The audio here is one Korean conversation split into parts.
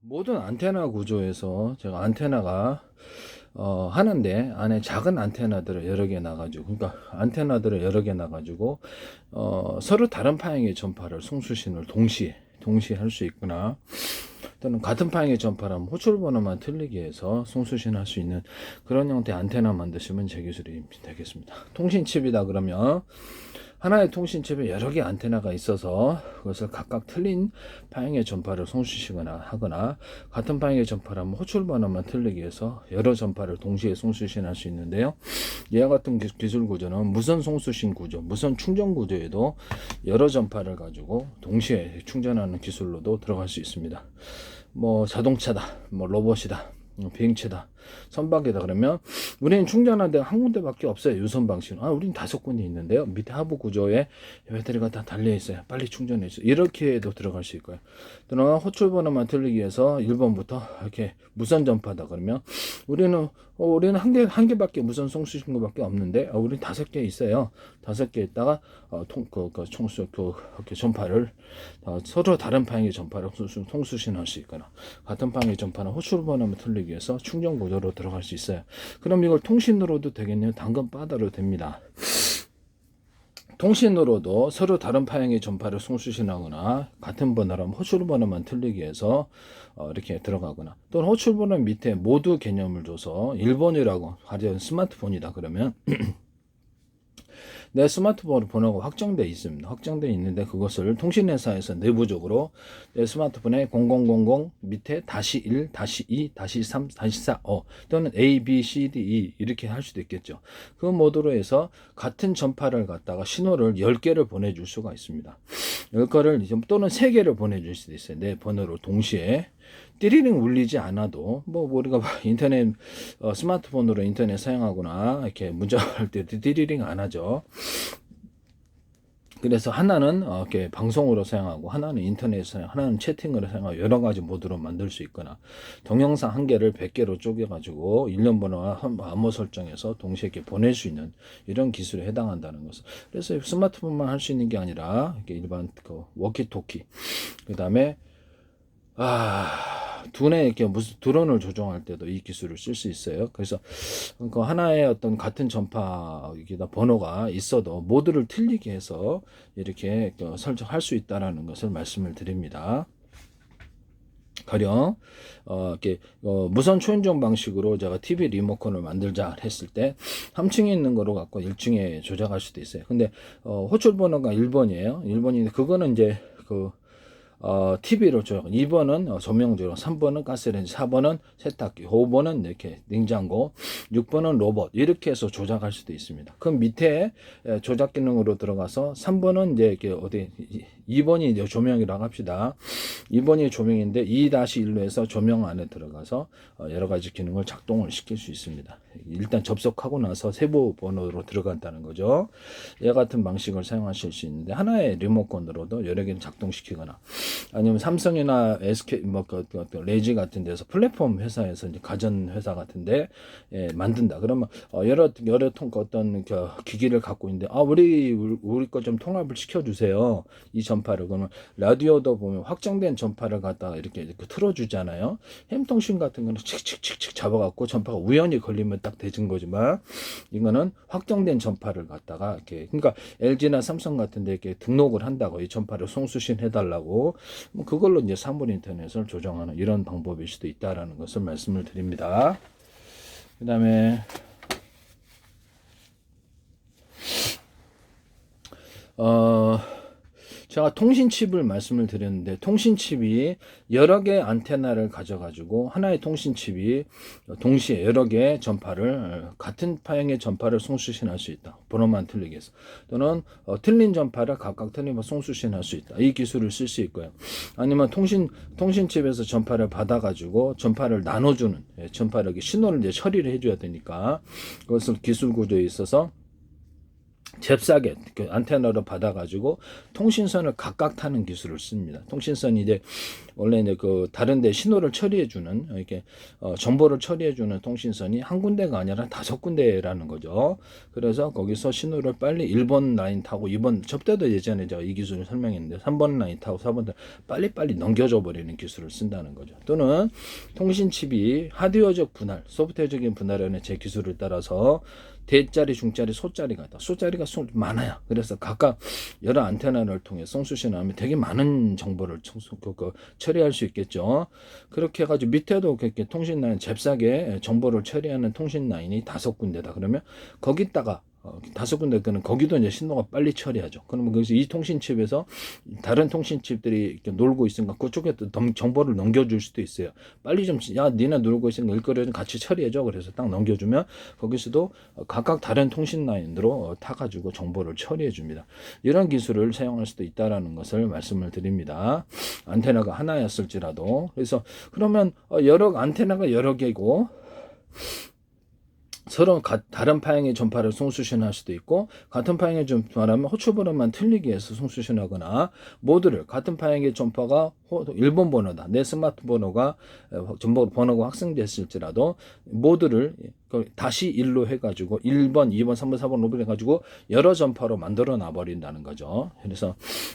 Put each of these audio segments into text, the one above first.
모든 안테나 구조에서 제가 안테나가 하는데 안에 작은 안테나들을 여러 개 놔가지고, 그러니까 안테나들을 여러 개 놔가지고 서로 다른 파형의 전파를 송수신을 동시에 할 수 있거나, 또는 같은 파형의 전파라면 호출 번호만 틀리게 해서 송수신 할 수 있는 그런 형태의 안테나 만드시면 제 기술이 되겠습니다. 통신칩이다 그러면 하나의 통신칩에 여러 개 안테나가 있어서 그것을 각각 틀린 파형의 전파를 송수시거나 하거나, 같은 파형의 전파라면 호출 번호만 틀리게 해서 여러 전파를 동시에 송수신할 수 있는데요. 이와 같은 기술 구조는 무선 송수신 구조, 무선 충전 구조에도 여러 전파를 가지고 동시에 충전하는 기술로도 들어갈 수 있습니다. 뭐 자동차다, 뭐 로봇이다, 비행체다, 선박이다 그러면 우리는 충전하는 데가 한 군데밖에 없어요. 유선 방식은. 우리는 5군데 있는데요. 밑에 하부 구조에 배터리가 다 달려 있어요. 빨리 충전해 주세요. 이렇게 해도 들어갈 수 있고요. 또는 호출 번호만 틀리기 위해서 1번부터 이렇게 무선 전파다 그러면 우리는 한 개밖에 무선 송수신구밖에 없는데 우리는 5개 있어요. 5개 있다가 이렇게 전파를 서로 다른 파형의 전파를 송수신할 수 있거나, 같은 파형의 전파는 호출 번호만 틀리기 위해서 충전 구조로 들어갈 수 있어요. 그럼 이걸 통신으로도 되겠네요. 당근 바다로 됩니다. 통신으로도 서로 다른 파형의 전파를 송수신하거나, 같은 번호라면 호출 번호만 틀리기 위해서 이렇게 들어가거나, 또는 호출 번호 밑에 모두 개념을 줘서 1번이라고 하려는 스마트폰이다 그러면 내 스마트폰 번호가 확정되어 있습니다. 확정되어 있는데 그것을 통신회사에서 내부적으로 내 스마트폰에 0000 밑에 -1, -2, -3, -4 또는 A, B, C, D, E 이렇게 할 수도 있겠죠. 그 모드로 해서 같은 전파를 갖다가 신호를 10개를 보내줄 수가 있습니다. 10개를 또는 3개를 보내줄 수도 있어요. 내 번호로 동시에. 띠리링 울리지 않아도 우리가 인터넷 스마트폰으로 인터넷 사용하거나 이렇게 문자 할 때 띠리링 안 하죠. 그래서 하나는 이렇게 방송으로 사용하고, 하나는 인터넷 사용, 하나는 채팅으로 사용하고, 여러 가지 모드로 만들 수 있거나, 동영상 한 개를 100개로 쪼개가지고 일련 번호와 암호 설정해서 동시에 이렇게 보낼 수 있는 이런 기술에 해당한다는 것을. 그래서 스마트폰만 할 수 있는 게 아니라 이렇게 일반 워키토키, 그 다음에 두뇌 이렇게 무슨 드론을 조종할 때도 이 기술을 쓸 수 있어요. 그래서 그 하나의 어떤 같은 전파 번호가 있어도 모두를 틀리게 해서 이렇게 설정할 수 있다라는 것을 말씀을 드립니다. 가령 이렇게 무선 초인종 방식으로 제가 TV 리모컨을 만들자 했을 때 3층에 있는 거로 갖고 1층에 조작할 수도 있어요. 근데 호출 번호가 1번이에요. 1번인데 그거는 이제 TV로 조작. 2번은 조명조각, 3번은 가스레인지, 4번은 세탁기, 5번은 이렇게 냉장고, 6번은 로봇. 이렇게 해서 조작할 수도 있습니다. 그 밑에 조작 기능으로 들어가서 3번은 이제 이렇게 2번이 이제 조명이라고 합시다. 2번이 조명인데 2-1로 해서 조명 안에 들어가서 여러 가지 기능을 작동을 시킬 수 있습니다. 일단 접속하고 나서 세부 번호로 들어간다는 거죠. 이와 같은 방식을 사용하실 수 있는데, 하나의 리모컨으로도 여러 개를 작동시키거나, 아니면 삼성이나 SK 레지 같은 데서 플랫폼 회사에서 이제 가전 회사 같은데 만든다. 그러면 여러 어떤 기기를 갖고 있는데 우리 거 좀 통합을 시켜주세요. 이 전파를. 그러면 라디오도 보면 확정된 전파를 갖다가 이렇게 틀어주잖아요. 햄통신 같은 거는 칙칙칙칙 잡아갖고 전파가 우연히 걸리면 딱 되는 거지만, 이거는 확정된 전파를 갖다가 이렇게, 그러니까 LG나 삼성 같은데 이렇게 등록을 한다고, 이 전파를 송수신 해달라고. 그걸로 이제 사물 인터넷을 조정하는 이런 방법일 수도 있다라는 것을 말씀을 드립니다. 그 다음에 제가 통신칩을 말씀을 드렸는데, 통신칩이 여러 개 안테나를 가져가지고 하나의 통신칩이 동시에 여러 개의 전파를, 같은 파형의 전파를 송수신할 수 있다. 번호만 틀리게 해서. 또는 틀린 전파를 각각 틀리면 송수신할 수 있다. 이 기술을 쓸 수 있고요. 아니면 통신칩에서 전파를 받아가지고 전파를 나눠주는, 전파를 신호를 이제 처리를 해줘야 되니까 그것을 기술 구조에 있어서 잽싸게 안테나로 받아가지고 통신선을 각각 타는 기술을 씁니다. 통신선이 이제 원래 이제 그 다른데 신호를 처리해주는 이렇게 정보를 처리해주는 통신선이 한 군데가 아니라 5군데라는 거죠. 그래서 거기서 신호를 빨리 1번 라인 타고 2번 접대도 예전에 제가 이 기술을 설명했는데 3번 라인 타고 4번 빨리빨리 넘겨줘 버리는 기술을 쓴다는 거죠. 또는 통신칩이 하드웨어적 분할, 소프트웨어적인 분할하는 제 기술을 따라서 대짜리, 중짜리, 소짜리가 있다. 소짜리가 많아요. 그래서 각각 여러 안테나를 통해 송수신하면 되게 많은 정보를 처리할 수 있겠죠. 그렇게 해가지고 밑에도 그렇게 통신 라인 잽싸게 정보를 처리하는 통신 라인이 5군데다. 그러면 거기다가 5군데는 거기도 이제 신호가 빨리 처리하죠. 그러면 거기서 이 통신칩에서 다른 통신칩들이 이렇게 놀고 있으니까 그쪽에 또 정보를 넘겨줄 수도 있어요. 빨리 좀, 야, 니네 놀고 있으니까 일거리 좀 같이 처리해줘. 그래서 딱 넘겨주면 거기서도 각각 다른 통신 라인으로 타가지고 정보를 처리해 줍니다. 이런 기술을 사용할 수도 있다라는 것을 말씀을 드립니다. 안테나가 하나였을지라도. 그래서 그러면 안테나가 여러 개고, 서로 다른 파형의 전파를 송수신할 수도 있고, 같은 파형의 전파라면 호출번호만 틀리게 해서 송수신하거나, 모두를 같은 파형의 전파가 일본 번호다, 내 스마트번호가 번호가 확산됐을지라도 모두를 다시 1로 해가지고 1번, 2번, 3번, 4번, 5번 해가지고 여러 전파로 만들어 놔버린다는 거죠.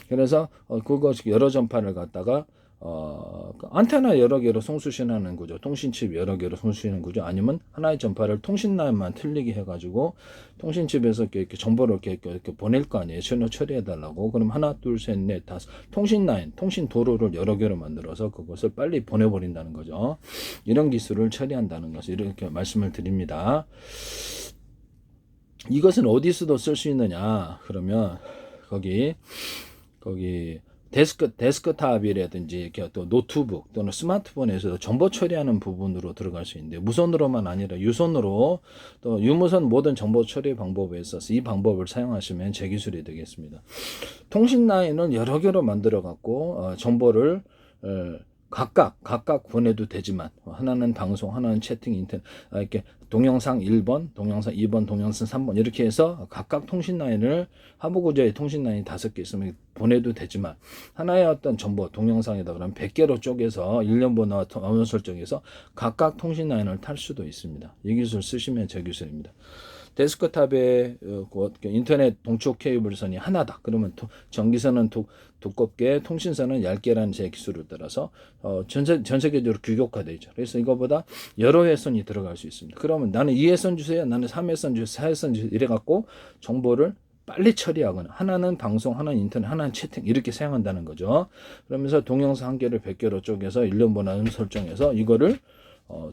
그래서 그거 여러 전파를 갖다가 안테나 여러 개로 송수신하는 구조, 통신칩 여러 개로 송수신하는 구조, 아니면 하나의 전파를 통신 라인만 틀리게 해가지고 통신칩에서 이렇게 정보를 이렇게 보낼 거 아니에요. 신호 처리해달라고. 그럼 하나, 둘, 셋, 넷, 다섯. 통신 라인, 통신 도로를 여러 개로 만들어서 그것을 빨리 보내버린다는 거죠. 이런 기술을 처리한다는 것을 이렇게 말씀을 드립니다. 이것은 어디서도 쓸 수 있느냐? 그러면 거기 데스크탑이라든지 이렇게 또 노트북 또는 스마트폰에서도 정보 처리하는 부분으로 들어갈 수 있는데, 무선으로만 아니라 유선으로 또 유무선 모든 정보 처리 방법에 있어서 이 방법을 사용하시면 제 기술이 되겠습니다. 통신 라인을 여러 개로 만들어 갖고 정보를 각각 보내도 되지만, 하나는 방송, 하나는 채팅, 인터넷, 이렇게 동영상 1번, 동영상 2번, 동영상 3번 이렇게 해서 각각 통신 라인을 하부 구조의 통신 라인이 5개 있으면 보내도 되지만, 하나의 어떤 정보 동영상이다 그러면 100개로 쪼개서 일련 번호와 언어 설정해서 각각 통신 라인을 탈 수도 있습니다. 이 기술 쓰시면 제 기술입니다. 데스크탑에 인터넷 동쪽 케이블선이 하나다. 그러면 전기선은 두껍게, 통신선은 얇게라는 제 기술을 따라서 전 세계적으로 규격화되어 있죠. 그래서 이거보다 여러 회선이 들어갈 수 있습니다. 그러면 나는 2회선 주세요, 나는 3회선 주세요, 4회선 주세요 이래갖고 정보를 빨리 처리하거나, 하나는 방송, 하나는 인터넷, 하나는 채팅 이렇게 사용한다는 거죠. 그러면서 동영상 한 개를 100개로 쪼개서 일련 번호 설정해서 이거를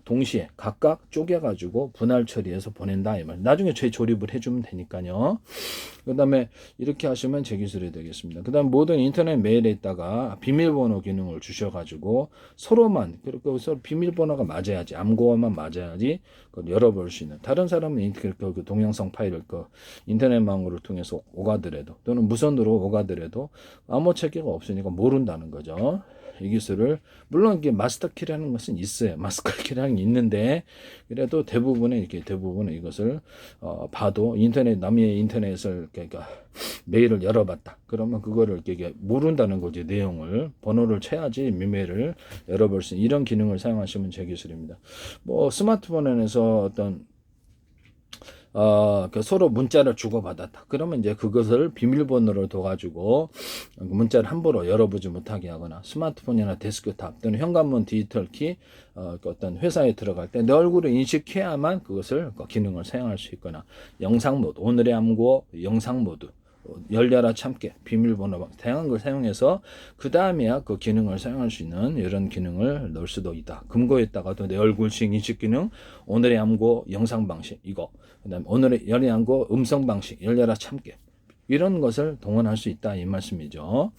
동시에 각각 쪼개가지고 분할 처리해서 보낸다 이 말. 나중에 재조립을 해주면 되니까요. 그 다음에 이렇게 하시면 제 기술이 되겠습니다. 그 다음 모든 인터넷 메일에 있다가 비밀번호 기능을 주셔가지고 서로만, 그리고 서로 비밀번호가 맞아야지, 암호화만 맞아야지 열어볼 수 있는, 다른 사람은 그 동영상 파일을 인터넷망으로 통해서 오가더라도 또는 무선으로 오가더라도 암호 체계가 없으니까 모른다는 거죠. 이 기술을, 물론 이게 마스터키라는 것은 있어요. 마스터키라는 게 있는데, 그래도 대부분의 이것을 봐도 남의 인터넷을 그러니까 메일을 열어봤다. 그러면 그거를 이렇게 모른다는 거지. 내용을 번호를 쳐야지 미메일을 열어볼 수 있는 이런 기능을 사용하시면 제 기술입니다. 뭐 스마트폰에서 어떤 서로 문자를 주고받았다. 그러면 이제 그것을 비밀번호를 둬가지고 문자를 함부로 열어보지 못하게 하거나, 스마트폰이나 데스크탑 또는 현관문 디지털 키, 어떤 회사에 들어갈 때 내 얼굴을 인식해야만 그것을 기능을 사용할 수 있거나, 영상 모드, 오늘의 암호 영상 모드, 열려라 참깨, 비밀번호, 다양한 걸 사용해서 그 다음에야 그 기능을 사용할 수 있는 이런 기능을 넣을 수도 있다. 금고에다가도 내 얼굴식 인식 기능, 오늘의 암호 영상 방식 이거, 그다음 오늘의 열의 암호 음성 방식, 열려라 참깨, 이런 것을 동원할 수 있다 이 말씀이죠.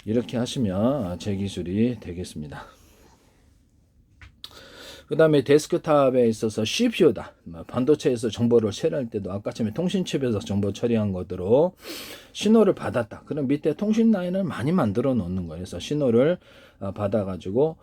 이렇게 하시면 제 기술이 되겠습니다. 그 다음에 데스크탑에 있어서 CPU다. 반도체에서 정보를 처리할 때도 아까처럼 통신칩에서 정보 처리한 것으로 신호를 받았다. 그럼 밑에 통신 라인을 많이 만들어 놓는 거예요. 그래서 신호를 받아가지고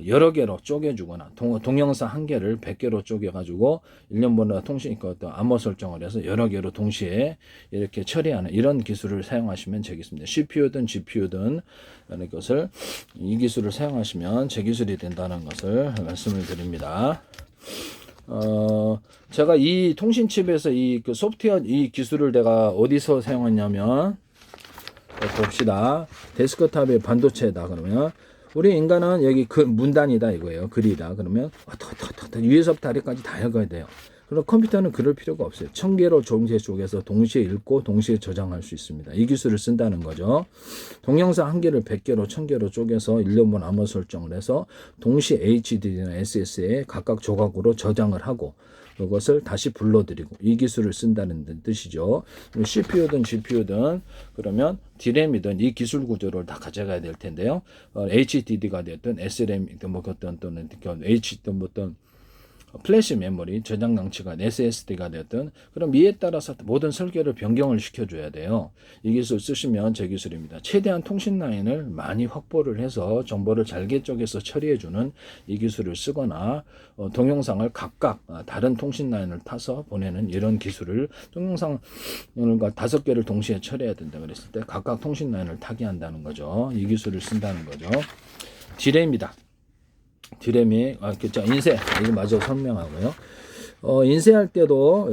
여러 개로 쪼개주거나 동영상 한 개를 100개로 쪼개가지고 일련번호 통신 어떤 암호 설정을 해서 여러 개로 동시에 이렇게 처리하는 이런 기술을 사용하시면 되겠습니다. CPU든 GPU든 라는 것을 이 기술을 사용하시면 제 기술이 된다는 것을 말씀을 드립니다. 제가 이 통신칩에서 이 그 소프트웨어 이 기술을 내가 어디서 사용했냐면 봅시다. 데스크탑의 반도체다 그러면 우리 인간은 여기 그 문단이다 이거예요. 글이다 그러면 위에서부터 아래까지 다 읽어야 돼요. 그럼 컴퓨터는 그럴 필요가 없어요. 1000개로 종이체 쪽에서 동시에 읽고 동시에 저장할 수 있습니다. 이 기술을 쓴다는 거죠. 동영상 한 개를 100개로 1000개로 쪼개서 일련번 암호 설정을 해서 동시에 HDD나 SSD에 각각 조각으로 저장을 하고 그것을 다시 불러들이고 이 기술을 쓴다는 뜻이죠. CPU든 GPU든 그러면 D램이든 이 기술 구조를 다 가져가야 될 텐데요. HDD가 됐든 SRAM이든 뭐 어떤 또는 H든 뭐 어떤 플래시 메모리 저장 장치가 SSD가 됐든 그럼 이에 따라서 모든 설계를 변경을 시켜줘야 돼요. 이 기술 쓰시면 제 기술입니다. 최대한 통신 라인을 많이 확보를 해서 정보를 잘게 쪼개서 처리해주는 이 기술을 쓰거나 동영상을 각각 다른 통신 라인을 타서 보내는 이런 기술을 동영상을 5개를 동시에 처리해야 된다 그랬을 때 각각 통신 라인을 타게 한다는 거죠. 이 기술을 쓴다는 거죠. D램이다. D램이 인쇄 이거 마저 설명하고요. 인쇄할 때도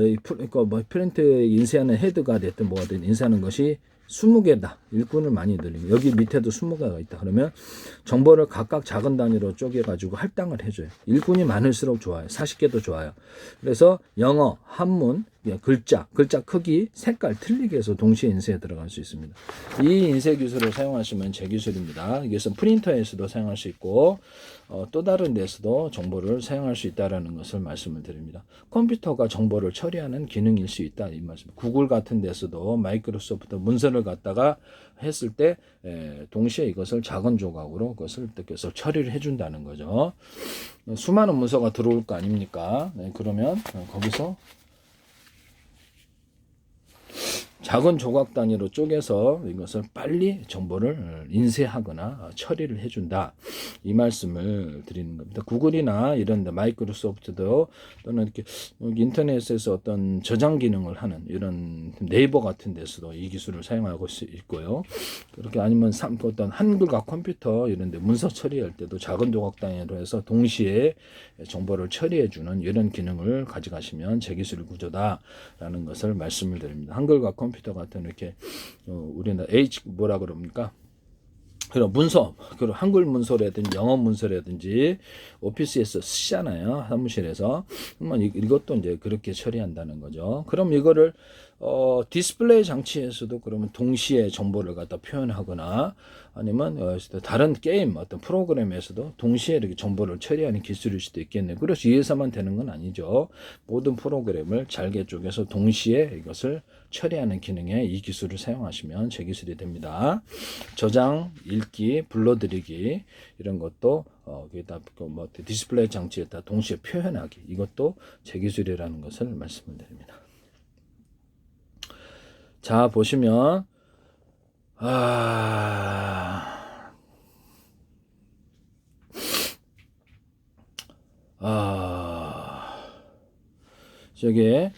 프린트 인쇄하는 헤드가 됐든 뭐가 됐든 인쇄하는 것이 20개다. 일꾼을 많이 늘리고 여기 밑에도 20개가 있다. 그러면 정보를 각각 작은 단위로 쪼개가지고 할당을 해줘요. 일꾼이 많을수록 좋아요. 40개도 좋아요. 그래서 영어, 한문, 글자 크기, 색깔 틀리게 해서 동시에 인쇄에 들어갈 수 있습니다. 이 인쇄 기술을 사용하시면 제 기술입니다. 이것은 프린터에서도 사용할 수 있고 또 다른 데서도 정보를 사용할 수 있다는 것을 말씀을 드립니다. 컴퓨터가 정보를 처리하는 기능일 수 있다 이 말씀. 구글 같은 데서도 마이크로소프트 문서를 갖다가 했을 때 동시에 이것을 작은 조각으로 그것을 처리를 해준다는 거죠. 수많은 문서가 들어올 거 아닙니까? 그러면 거기서 작은 조각 단위로 쪼개서 이것을 빨리 정보를 인쇄하거나 처리를 해준다. 이 말씀을 드리는 겁니다. 구글이나 이런 데 마이크로소프트도 또는 이렇게 인터넷에서 어떤 저장 기능을 하는 이런 네이버 같은 데서도 이 기술을 사용하고 있고요. 그렇게 아니면 어떤 한글과 컴퓨터 이런 데 문서 처리할 때도 작은 조각 단위로 해서 동시에 정보를 처리해주는 이런 기능을 가져가시면 제 기술 구조다라는 것을 말씀을 드립니다. 한글과 컴퓨터 같은 이렇게 우리나라 뭐라 그럽니까? 그런 문서, 그리고 한글 문서라든지 영어 문서라든지 오피스에서 쓰잖아요. 사무실에서. 이것도 이제 그렇게 처리한다는 거죠. 그럼 이거를 디스플레이 장치에서도 그러면 동시에 정보를 갖다 표현하거나 아니면 다른 게임 어떤 프로그램에서도 동시에 이렇게 정보를 처리하는 기술일 수도 있겠네요. 그래서 위에서만 되는 건 아니죠. 모든 프로그램을 잘게 쪼개서 동시에 이것을 처리하는 기능에 이 기술을 사용하시면 제 기술이 됩니다. 저장, 읽기, 불러들이기 이런 것도 디스플레이 장치에다 동시에 표현하기 이것도 제 기술이라는 것을 말씀을 드립니다. 자 보시면 저게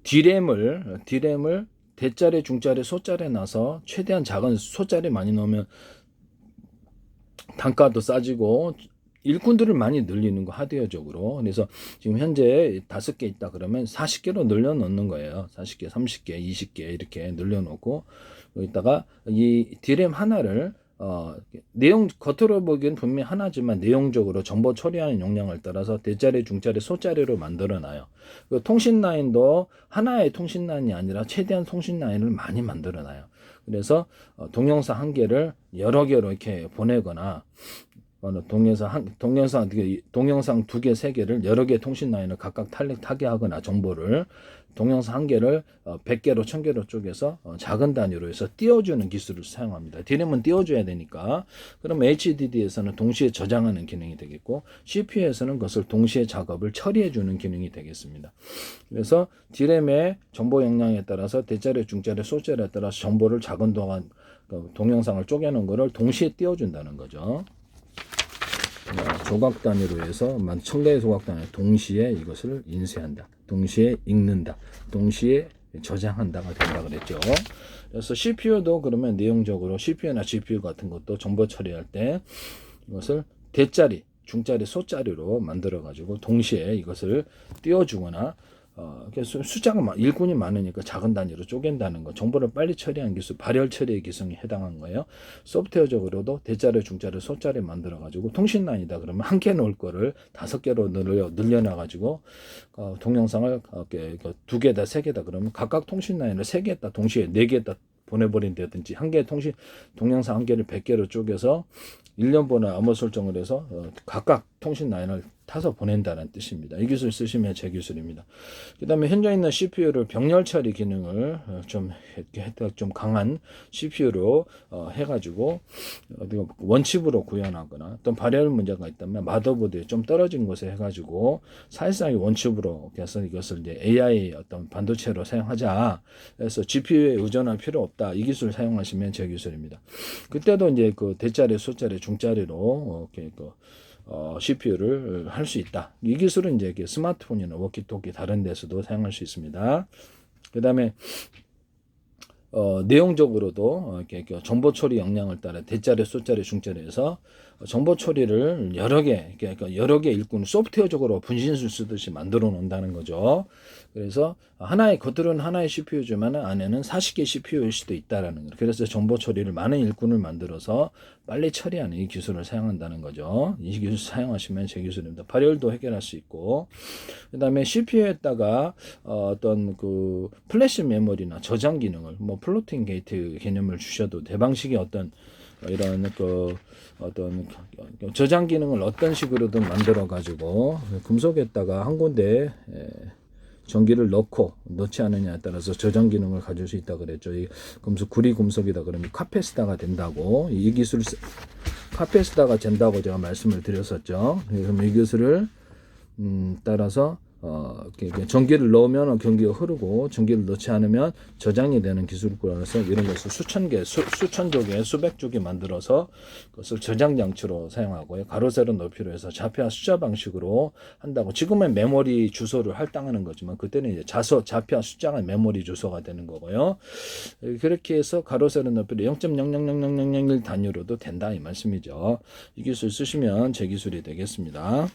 D램을 대자리, 중자리, 소자리에 놔서 최대한 작은 소자리 많이 넣으면 단가도 싸지고 일꾼들을 많이 늘리는 거 하드웨어적으로. 그래서 지금 현재 5개 있다 그러면 40개로 늘려 놓는 거예요. 40개, 30개, 20개 이렇게 늘려 놓고 여기다가 이 D램 하나를 내용 겉으로 보기엔 분명히 하나지만 내용적으로 정보 처리하는 용량을 따라서 대자리, 중자리, 소자리로 만들어 놔요. 그 통신 라인도 하나의 통신 라인이 아니라 최대한 통신 라인을 많이 만들어 놔요. 그래서 동영상 한 개를 여러 개로 이렇게 보내거나 동영상 2개, 3개를 여러 개 통신 라인을 각각 타게 하거나 정보를 동영상 한 개를 100개로 1000개로 쪼개서 작은 단위로 해서 띄워주는 기술을 사용합니다. D램은 띄워줘야 되니까. 그럼 HDD에서는 동시에 저장하는 기능이 되겠고 CPU에서는 그것을 동시에 작업을 처리해주는 기능이 되겠습니다. 그래서 D램의 정보 용량에 따라서 대자리, 중자리, 소자리에 따라서 정보를 작은 그러니까 동영상을 쪼개놓은 거를 동시에 띄워준다는 거죠. 조각 단위로 해서 1000개의 조각 단위 동시에 이것을 인쇄한다. 동시에 읽는다. 동시에 저장한다가 된다 그랬죠. 그래서 CPU도 그러면 내용적으로 CPU나 GPU 같은 것도 정보 처리할 때 이것을 대자리, 중자리, 소자리로 만들어 가지고 동시에 이것을 띄워주거나 숫자가 일꾼이 많으니까 작은 단위로 쪼갠다는 거, 정보를 빨리 처리한 기술, 발열 처리의 기술에 해당한 거예요. 소프트웨어적으로도 대자리, 중자리, 소자리 만들어 가지고 통신 라인이다 그러면 한 개 놓을 거를 5개로 늘려놔 가지고 동영상을 2개다 3개다 그러면 각각 통신 라인을 3개다 동시에 4개다 보내버린다든지 한 개의 동영상 한 개를 100개로 쪼개서 1년 번호 암호 설정을 해서 각각 통신 라인을 타서 보낸다는 뜻입니다. 이 기술 쓰시면 제 기술입니다. 그 다음에 현재 있는 CPU를 병렬 처리 기능을 좀 강한 CPU로 해가지고 원칩으로 구현하거나 어떤 발열 문제가 있다면 마더보드에 좀 떨어진 곳에 해가지고 사실상 원칩으로 해서 이것을 이제 AI 어떤 반도체로 사용하자. 그래서 GPU에 의존할 필요 없다. 이 기술을 사용하시면 제 기술입니다. 그때도 이제 그 대자리, 소자리, 중자리로 CPU를 할 수 있다. 이 기술은 이제 스마트폰이나 워키토키 다른 데서도 사용할 수 있습니다. 그 다음에 내용적으로도 정보 처리 역량을 따라 대자리, 소자리, 중자리에서 정보 처리를 여러 개 일꾼 소프트웨어적으로 분신술 쓰듯이 만들어 놓는다는 거죠. 그래서 겉으로는 하나의 CPU지만 안에는 40개 CPU일 수도 있다라는 거예요. 그래서 정보 처리를 많은 일꾼을 만들어서 빨리 처리하는 이 기술을 사용한다는 거죠. 이 기술 사용하시면 제 기술입니다. 발열도 해결할 수 있고, 그 다음에 CPU에다가 어떤 그 플래시 메모리나 저장 기능을 플로팅 게이트 개념을 주셔도 돼. 방식의 어떤 이런 어떤 저장 기능을 어떤 식으로든 만들어 가지고 금속에다가 한 군데 전기를 넣지 않느냐에 따라서 저장 기능을 가질 수 있다 그랬죠. 이 구리 금속이다 그러면 카페스타가 된다고, 이 기술 카페스타가 된다고 제가 말씀을 드렸었죠. 그래서 이 기술을 따라서 전기를 넣으면 전기가 흐르고 전기를 넣지 않으면 저장이 되는 기술이라서 이런 것을 수천 개, 수백 개 만들어서 그것을 저장 장치로 사용하고요. 가로 세로 높이로 해서 좌표와 숫자 방식으로 한다고. 지금은 메모리 주소를 할당하는 거지만 그때는 이제 좌표와 숫자가 메모리 주소가 되는 거고요. 그렇게 해서 가로 세로 높이로 0.0000001 단위로도 된다 이 말씀이죠. 이 기술 쓰시면 제 기술이 되겠습니다.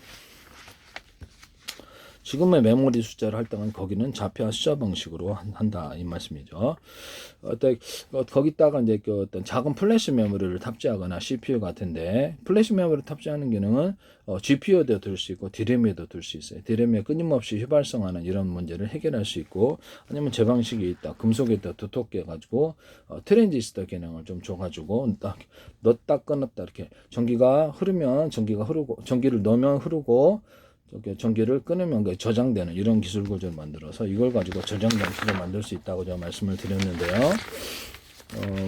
지금의 메모리 숫자를 할당은 거기는 좌표와 숫자 방식으로 한다 이 말씀이죠. 거기다가 이제 어떤 작은 플래시 메모리를 탑재하거나 CPU 같은데, 플래시 메모리 탑재하는 기능은 GPU에도 둘 수 있고 DRAM에도 둘 수 있어요. DRAM에 끊임없이 휘발성하는 이런 문제를 해결할 수 있고, 아니면 제 방식이 있다. 금속에다 두텁게 해가지고 트랜지스터 기능을 좀 줘가지고 넣었다 끊었다 이렇게 전기가 흐르면 전기가 흐르고, 전기를 넣으면 흐르고, 전기를 끊으면 저장되는 이런 기술 구조를 만들어서 이걸 가지고 저장 장치를 만들 수 있다고 제가 말씀을 드렸는데요.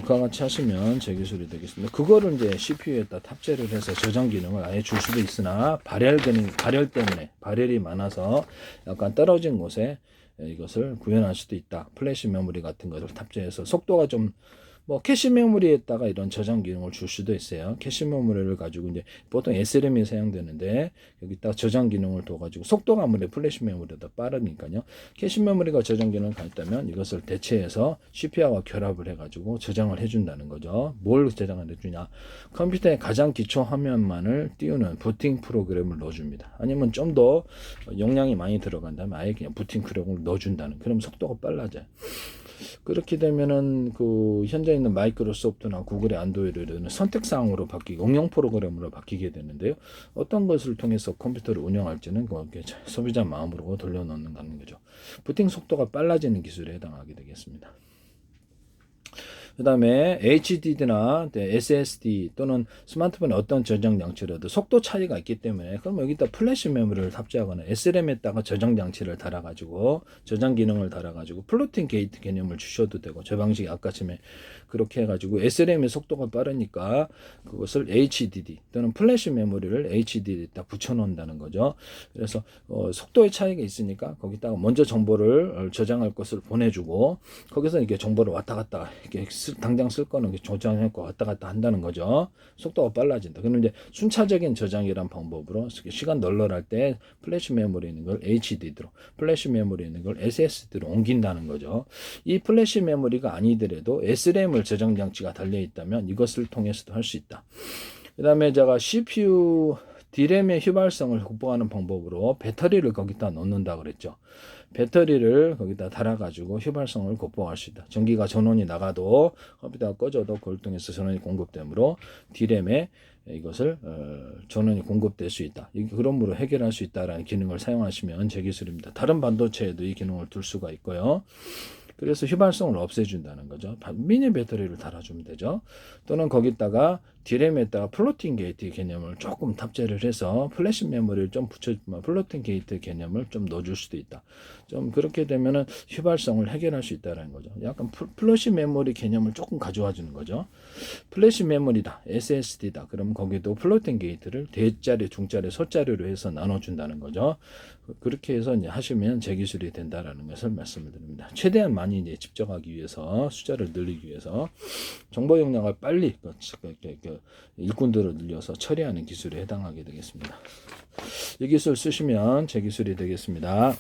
그와 같이 하시면 제 기술이 되겠습니다. 그거를 이제 CPU에다 탑재를 해서 저장 기능을 아예 줄 수도 있으나 발열 때문에 발열이 많아서 약간 떨어진 곳에 이것을 구현할 수도 있다. 플래시 메모리 같은 것을 탑재해서 속도가 좀 캐시 메모리에다가 이런 저장 기능을 줄 수도 있어요. 캐시 메모리를 가지고 이제 보통 SRAM이 사용되는데 여기다 저장 기능을 둬가지고 속도가 아무래도 플래시 메모리보다 빠르니까요. 캐시 메모리가 저장 기능을 갖다면 이것을 대체해서 CPU와 결합을 해가지고 저장을 해준다는 거죠. 뭘 저장을 해주냐? 컴퓨터의 가장 기초 화면만을 띄우는 부팅 프로그램을 넣어줍니다. 아니면 좀 더 용량이 많이 들어간다면 아예 그냥 부팅 프로그램을 넣어준다는. 그럼 속도가 빨라져요. 그렇게 되면은 현재 있는 마이크로소프트나 구글의 안드로이드는 선택사항으로 바뀌고 응용 프로그램으로 바뀌게 되는데요. 어떤 것을 통해서 컴퓨터를 운영할지는 소비자 마음으로 돌려놓는다는 거죠. 부팅 속도가 빨라지는 기술에 해당하게 되겠습니다. 그 다음에 HDD나 SSD 또는 스마트폰의 어떤 저장 장치라도 속도 차이가 있기 때문에 그럼 여기다 플래시 메모리를 탑재하거나 SRAM에다가 저장 장치를 달아가지고 저장 기능을 달아가지고 플로팅 게이트 개념을 주셔도 되고, 제 방식이 아까쯤에 그렇게 해가지고 SRAM의 속도가 빠르니까 그것을 HDD 또는 플래시 메모리를 HDD에다 붙여놓는다는 거죠. 그래서 속도의 차이가 있으니까 거기다가 먼저 정보를 저장할 것을 보내주고 거기서 이렇게 정보를 왔다 갔다 이렇게 당장 쓸 거는 저장했고 왔다 갔다 한다는 거죠. 속도가 빨라진다. 그럼 이제 순차적인 저장이란 방법으로 시간 널널할 때 플래시 메모리에 있는 걸 HDD로, 플래시 메모리에 있는 걸 SSD로 옮긴다는 거죠. 이 플래시 메모리가 아니더라도 SRAM을 저장 장치가 달려 있다면 이것을 통해서도 할 수 있다. 그 다음에 제가 CPU D램의 휘발성을 극복하는 방법으로 배터리를 거기다 넣는다 그랬죠. 배터리를 거기다 달아가지고 휘발성을 극복할 수 있다. 전기가 전원이 나가도 컴퓨터가 꺼져도 그걸 통해서 전원이 공급되므로 D램에 이것을 전원이 공급될 수 있다. 그러므로 해결할 수 있다라는 기능을 사용하시면 제 기술입니다. 다른 반도체에도 이 기능을 둘 수가 있고요. 그래서 휘발성을 없애준다는 거죠. 미니 배터리를 달아주면 되죠. 또는 거기다가 D램에다가 플로팅 게이트 개념을 조금 탑재를 해서 플래시 메모리를 좀 붙여주면 플로팅 게이트 개념을 좀 넣어줄 수도 있다. 좀 그렇게 되면은 휘발성을 해결할 수 있다는 거죠. 약간 플래시 메모리 개념을 조금 가져와 주는 거죠. 플래시 메모리다, SSD다. 그럼 거기도 플로팅 게이트를 대자리, 중자리, 소자리로 해서 나눠준다는 거죠. 그렇게 해서 이제 하시면 제 기술이 된다라는 것을 말씀을 드립니다. 최대한 많이 이제 집적하기 위해서 숫자를 늘리기 위해서 정보 용량을 빨리 일꾼들을 늘려서 처리하는 기술에 해당하게 되겠습니다. 이 기술 쓰시면 제 기술이 되겠습니다.